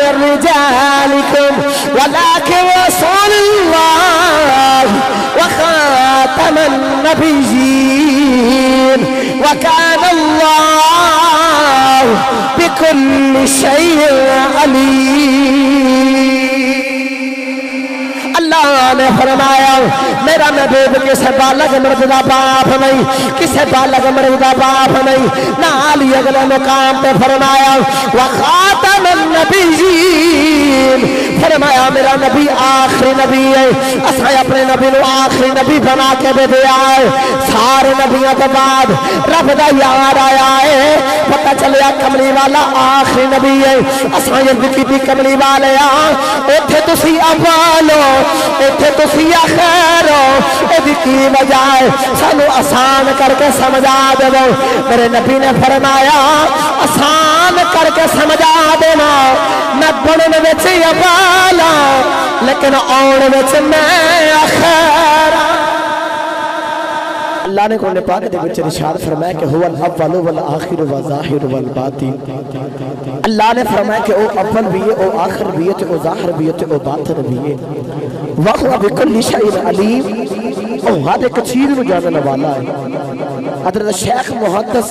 من رجالكم ولكن رسول الله وخاتم النبيين وكان الله بكل شيء عليم. اللہ نے فرمایا میرا محبوب کسے بالغ مرد دا باپ نہیں، کسے بالغ مرد دا باپ نہیں. نالی اگلے مقام پہ فرمایا وخاتم النبیین، فرمایا میرا نبی آخری نبی ہے. اساں اپنے نبی نو آخری نبی بنا کے دے دیا ہے. سارے نبیوں کے بعد رب دا یار آیا ہے، پتہ چلیا کملی والا آخری نبی ہے. اساں یہ ذکر بھی کملی والے اوتھے تسی اول ہو، ایتھے تسی آخر ہو. ایدی کی وجہ ہے سانو آسان کر کے سمجھا دے دو. میرے نبی نے فرمایا آسان کر کے سمجھا دینا، میں بڑھنے وچ اول لیکن آن وچ میں آخر. اللہ نے قرآن پاک دے وچ ارشاد فرمایا کہ هو الاول والآخر والظاہر والباطن. اللہ نے فرمایا کہ او اول بھی ہے، او آخر بھی ہے، او ظاہر بھی ہے، او باطن بھی ہے. وَهُوَ بِكُلِّ شَيْءٍ عَلِيمٌ، او ہر ایک چیز کو جاننے والا ہے. حضرت شیخ محدث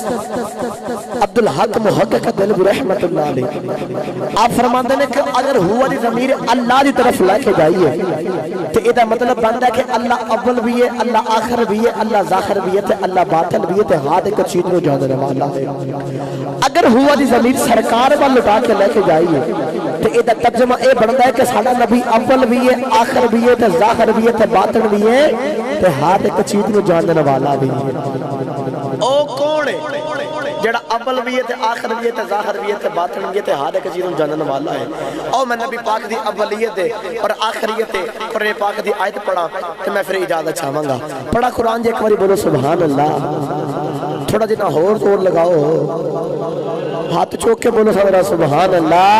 عبدالحق محقق دلوی رحمت اللہ علیہ آپ فرماتے ہیں کہ اگر ہوا دی ضمیر اللہ دی طرف لے کے جائیے تو یہ مطلب بنتا ہے کہ اللہ اول بھی ہے، اللہ آخر بھی ہے، اللہ ظاہر بھی ہے، اللہ باطن بھی ہے، تو ہاتھ ایک چیز کو جاننے والا ہے. اگر ہوا دی ضمیر سرکار وال لٹا کے لے کے جائیے تو یہ ترجمہ یہ بنتا ہے کہ سارا نبی اول بھی ہے، آخر بھی ہے، ظاہر بھی ہے، باطن بھی ہے، تو ہاتھ ایک چیز کو جاننے والا بھی ہے. او کون ہے جڑا اول بھی ہے، آخر بھی ہے، ظاہر بھی ہے، باطن بھی ہے، ہر ایک چیز کو جاننے والا ہے. او میں نبی پاک دی اولیت اور آخریت قرآن پاک دی آیت پڑھا تو میں پھر اجازت چاہوں گا. پڑھا قرآن جی ایک باری بولو سبحان اللہ. تھوڑا جتنا اور زور لگاؤ، ہاتھ چوک کے بولو سبحان سبحان اللہ.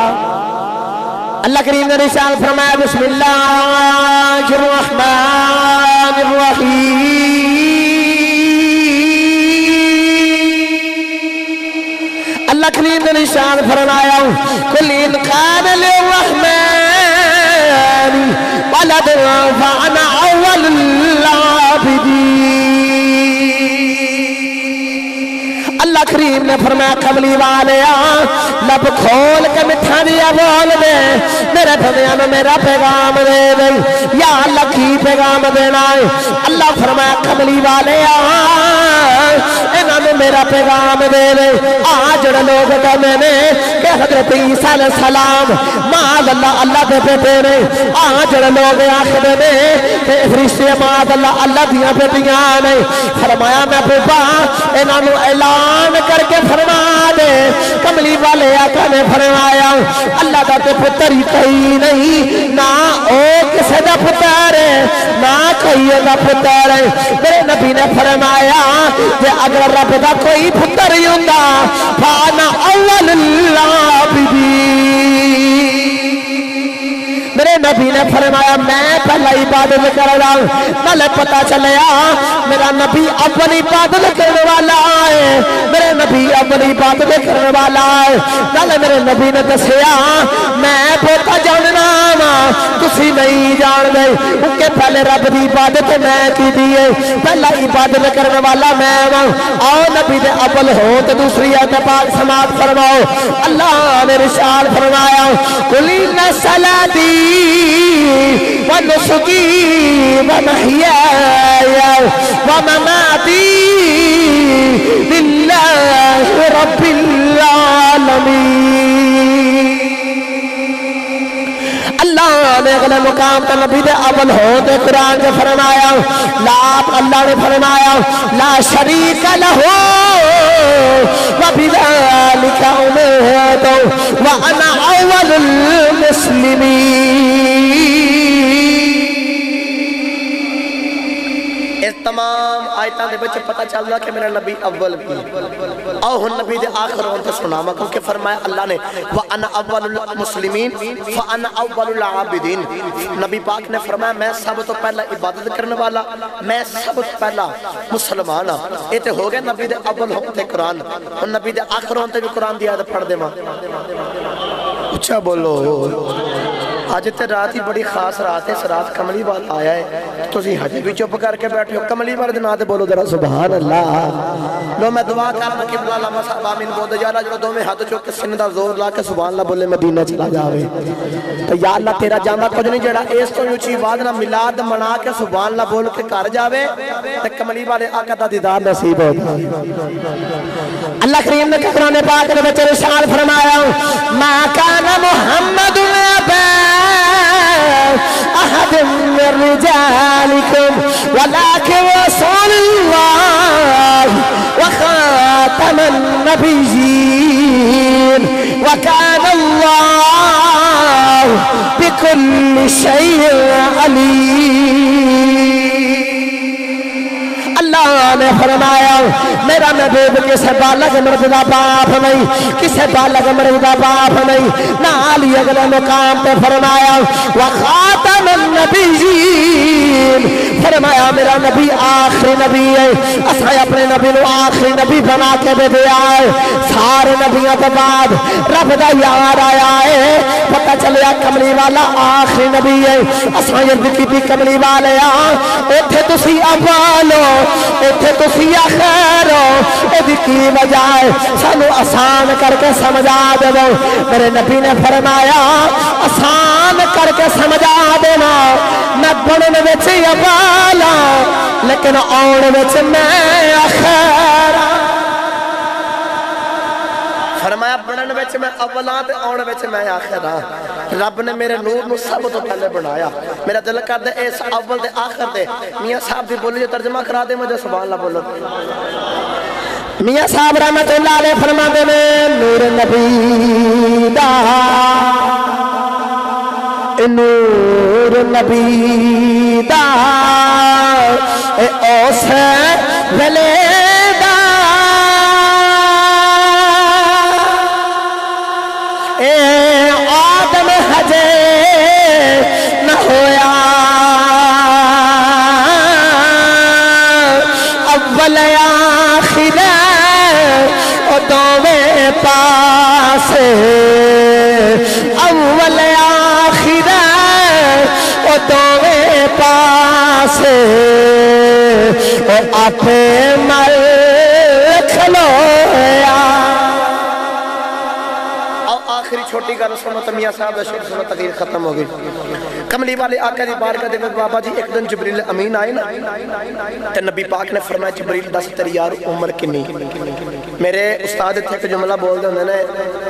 اللہ کریم نے ارشاد فرمایا بسم اللہ الرحمن الرحیم. اللہ کریم نے ارشاد فرمایا قل ان کان للرحمن ولد فانا اول العابدین. اللہ کریم نے فرمایا کملی والے لب کھول کے مٹھا دیا بول دے میرے بھنیاں میں میرا پیغام دے دے. یا اللہ کی پیغام دینا ہے. اللہ فرمایا کملی والے انہوں نے میرا پیغام دے دے. آج لوگ کہنے نے کہ حضرت عیسیٰ علیہ السلام معاذ اللہ اللہ دے بیٹے نے. آج لوگ آخر نے کہ فرشتے معاذ اللہ اللہ دیاں بیٹیاں نے. فرمایا میں بابا انہوں نے اعلان کر کے فرما دے کملی والے آقا نے فرمایا اللہ دا تے پتر ہی کئی نہیں، نہ او کسے دا پتر ہے نہ کوئی دا پتر ہے. میرے نبی نے فرمایا کہ اگر رب دا کوئی پتر ہی ہوندا فانا اول العابدین. میرے نبی نے فرمایا میں پہلا عبادت کر رہا ہوں. نالے پتا چلیا میرا نبی اول عبادت کرنے والا ہے، میرے نبی اول عبادت کرنے والا ہے. نالے میرے نبی نے دسیا میں بہتا جاننا تسی نہیں جان دے کیونکہ پہلے رب دی عبادت میں کی دیئے، پہلا عبادت کرنے والا میں ہوں. آؤ نبی دے اول ہو تو دوسری آیت پاک سماعت فرماؤ. اللہ نے ارشاد فرمایا قل ان صلاتی ونسکی ومحیای ومماتی للہ رب العالمین. اللہ نے اگلے مقام پر نبی دے اول ہو دے قرآن کے فرمایا اللہ نے فرمایا لا شریک لہو وبذالک امرت وانا اول المسلمین. اس تمام آیتاں دے بچے پتہ چل رہا کہ میرا نبی اول بھی او ہن نبی دے آخر ہون تے سناواں کیونکہ فرمایا اللہ نے وانا اول المسلمین فانا اول العابدین. نبی پاک نے فرمایا میں سب تو پہلا عبادت کرنے والا، میں سب تو پہلا مسلمان ہاں. اے تے ہو گئے نبی دے اول ہون تے قرآن. ہن نبی دے آخر ہون تے بھی قرآن دی آیت پڑھ دے ماں اچھا بولو آج تے رات ہی بڑی خاص رات ہے اس رات کملی وال آیا ہے تو اسی حج بھی چپ کر کے بیٹھے ہو کملی والے دن آتے بولو ذرا سبحان اللہ لو میں دعا کرنا قبلہ لما صاحب آمین بول دے جا رہا جو دو میں ہاتھ چوک کے سن دا زور لا کے سبحان اللہ بولے مدینہ چلا جاوے تو یا اللہ تیرا جاندہ کچھ نہیں جڑا اس تو یوچی بعد نہ ملاد منا کے سبحان اللہ بول کے کر جاوے تو کملی والے آقا دا دیدار نصیب ہوتا اللہ کریم نے قرآن پاک نے بچے رسال فرمایا ما کان محمد أحد من رجالكم ولكن رسول الله وخاتم النبيين وكان الله بكل شيء عليم اللہ نے فرمایا میرا محبوب کسے بالغ مرد دا باپ نہیں کسے بالغ مرد دا باپ نہیں نالی اگلے مقام پہ فرمایا وخاتم النبیین فرمایا میرا نبی آخری نبی ہے اسے اپنے نبی نو آخری نبی بنا کے دے دیا ہے سارے نبیوں کے بعد رب دا یار آیا ہے پتہ چلیا کملی والا آخری نبی ہے اسے یرد کی بھی کملی والے اتھے تسی اولو اتھے تسی آخر ہو ادھی کی وجہ ہے سانو آسان کر کے سمجھا دے دو میرے نبی نے فرمایا آسان کر کے سمجھا دینا میں بڑھنے ویچے اوالا لیکن آنے ویچے میں آخر فرمایا بڑھنے ویچے میں اولا تے آنے ویچے میں آخر رب نے میرے نور نو سب تو پہلے بنایا میرا دل کر دے ایس اول دے آخر دے میاں صاحب دی بولی جو ترجمہ کرا دے مجھے سبحان اللہ بولو میاں صاحب رحمت اللہ علیہ فرما دے میں نور نبی دا نور نبی دا اوس ویلے دا آدم حجے نہ ہویا اول آخر او دوویں پاس اول آخر او دوویں پاس او آپ مل کھلویا آخری چھوٹی گل سنو تو میاں صاحب دا شعر سنو تقریر ختم ہو گئی کملی والے آقا دی بارگاہ دے بابا جی ایک دن جبریل امین آئے نا تے نبی پاک نے فرمایا جبریل دس تیری یار عمر کنی میرے استاد تھے کہ جملہ بول دے انہوں نے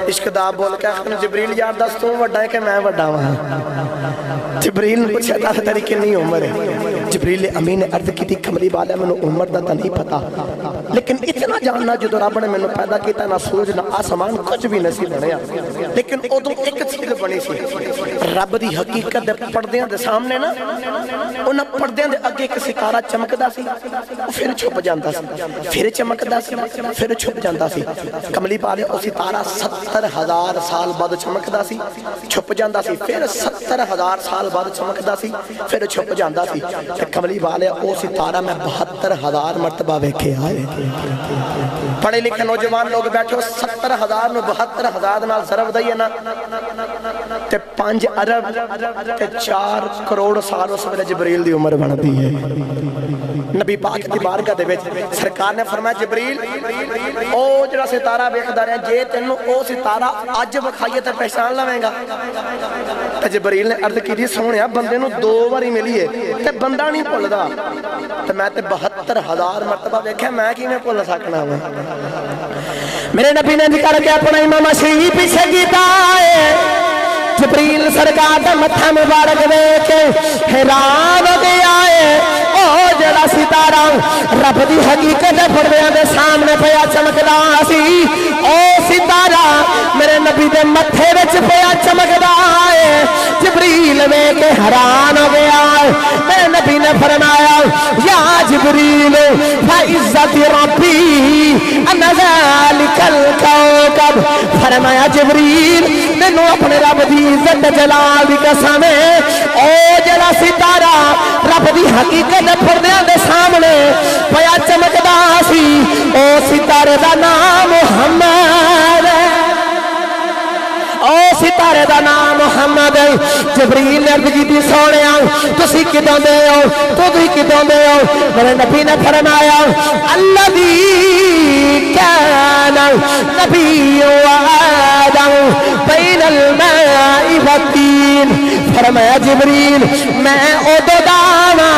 عشق دا بول کے جبریل یار دس تو وڈا ہے کہ میں وڈا وہاں جبریل نے پوچھا تھا تیری کنی عمر ہے جبریل امین نے عرض کی تھی کملی والے میں عمر دا تا نہیں پتا لیکن اتنا جاننا جو رب نے میں پیدا کیتا نہ سورج نہ آسمان کچھ بھی نصیب بنیا لیکن ادو ایک چیز بنی سی رب دی حقیقت دے پردیاں دے سامنے نا انہاں پردیاں دے اگے ایک ستارہ چمکدا سی پھر چھپ جاندا سی پھر چمکدا سی پھر چھپ جاندا سی کملی والے او ستارہ 70,000 سال بعد چمکدا سی چھپ جاندا سی پھر 70,000 سال بعد چمکدا سی پھر چھپ جاندا سی تے کملی والے او ستارہ میں 72,000 مرتبہ ویکھے آئے پڑھے لکھے نوجوان لوگ بیٹھے 70,000 نو 72,000 نال ضرب دئیے نا تے 5 ارب تے 4 کروڑ سال اس ویلے جبریل دی عمر بن دی ہے نبی پاک دی بارگاہ دے وچ سرکار نے فرمایا جبریل او جڑا ستارہ ویکھدا رہیا جے تینوں او ستارہ اج وکھائیے تے پہچان لویں گا تے جبریل نے عرض کی سونیا بندے نو 2 واری ملی ہے تے بندہ نہیں بھولدا تے میں تے 72,000 مرتبہ ویکھیا میں کیویں بھول سکنا وا میرے نبی نے ذکر کیا اپنا امام مسیح پیچھے کیتا ہے جبریل سرکار دا متھا مبارک ویکھ حیران ہو گیا ہے او جڑا ستارہ رب دی حقیقت پردیاں دے سامنے پیا چمکدا سی او ستارہ میرے نبی دے متھے وچ پیا چمکدا ہے جبریل ویکھ حیران ہو گیا ہے میرے نبی نے فرمایا یا جبریل فعزت ربی ان ذلک الکوكب فرمایا جبریل مینوں اپنے رب دی عزت جلال دی قسم او جڑا ستارہ رب دی حقیقت پردیاں دے سامنے پیا چمکدا سی او ستارے دا نام محمد او ستارے دا نام محمد ہے جبریل نے عرض کی سونے تسی کدوں دے ہو تسی کدوں دے ہو میرے نبی نے فرمایا الذی کان نبی و آدم بین الماء والطین فرمایا جبریل میں ادو دانا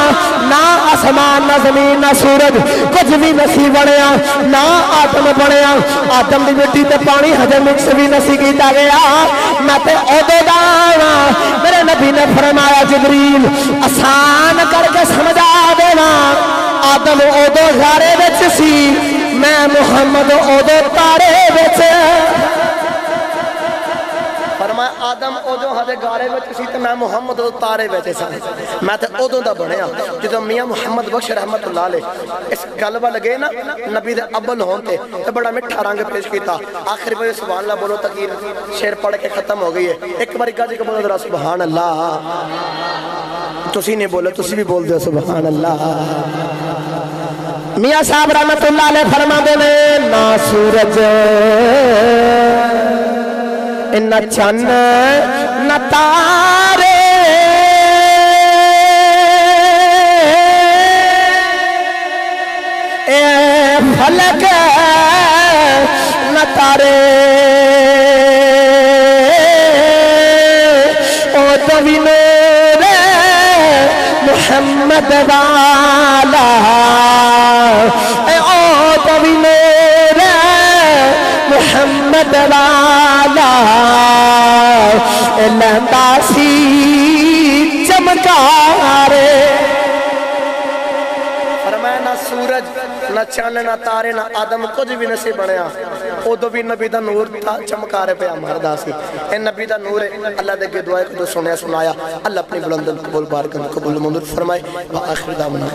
نہ آسمان نہ زمین نہ سورج کچھ بھی نسی بنیا نہ آدم بنیا آدم دی مٹی تے پانی ہجر مکس بھی نسی کیتا گیا میں تے ادو دانا میرے نبی نے فرمایا جبریل آسان کر کے سمجھا دینا آدم ادو غارے وچ سی میں محمد ادو تارے وچ فرمایا آدم ادو ہدے گارے وچ سی تے میں محمد ادو تارے وچ سا میں تے ادو دا بنیا جدوں میاں محمد بخش رحمت اللہ علیہ اس گل ول گئے نا نبی دے ابل ہون تے بڑا میٹھا رنگ پیش کیتا آخر میں سبحان اللہ بولو تقیر شعر پڑھ کے ختم ہو گئی ہے ایک بار گج کے بولو ذرا سبحان اللہ تسی نہیں بولے تسی بھی بول دو سبحان اللہ میاں صاحب رحمت اللہ علیہ فرما دے نا سورج نہ چن نہ تارے اے فلک نہ تارے او تو بھی نور محمد والا او تو بھی نور محمد والا لہندا سی چمکارے فرمایا نہ سورج نہ چاند نہ تارے نہ آدم کچھ بھی نسی بنیا ادو بھی نبی دا نور چمکارے پہ مردا سی اے نبی دا نور اللہ دے کے دعائے کو سنیا سنایا اللہ اپنی بلند قبول بارکن قبول منظور فرمائے وآخر دعوانا